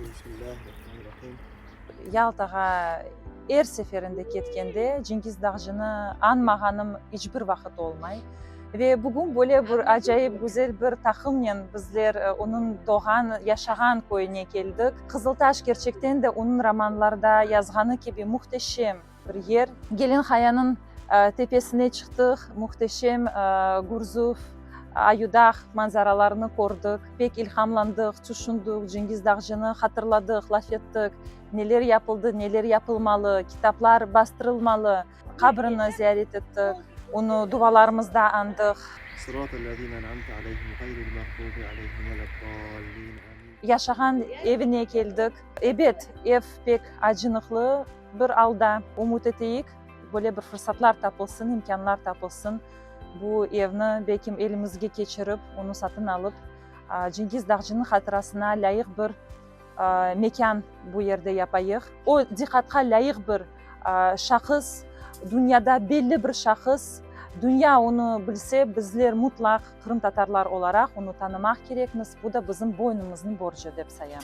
Bismillahirrahmanirrahim. Yaltağa seferinde ketkende Cengiz Dağcı'nı anmağanım hiçbir vakit olmay. Ve bugün böyle bir acayip güzel bir takımla bizler onun doğan, yaşayan köyüne geldik. Kızıltaş gerçekten de onun romanlarda yazganı gibi muhteşem bir yer. Gelin Haya'nın tepesine çıktık, muhteşem Gurzuf, Ayudağ manzaralarını gördük. Pek ilhamlandık, düşündük, Cengiz Dağcı'nı hatırladık, laf ettik. Neler yapıldı, neler yapılmalı, kitaplar bastırılmalı, kabrını ziyaret ettik. Onu dualarımızda andık. Sıratellezine en'amte aleyhim gayril mağdubi aleyhim veleddallin. Amin. Yaşayan evine geldik. Evet, ev pek acınıklı bir alda. Umut eteyik, böyle bir fırsatlar tapılsın, imkanlar tapılsın. Bu evini belki elimizge geçirip, onu satın alıp, Cengiz Dağcı'nın hatırasına layık bir mekan bu yerde yapayıq. O diqqatga layık bir şahıs, dünyada belli bir şahıs. Dünya onu bilse, bizler mutlak Kırım Tatarlar olarak onu tanımak gerekmiz. Bu da bizim boynumuzun borcu dep sayam.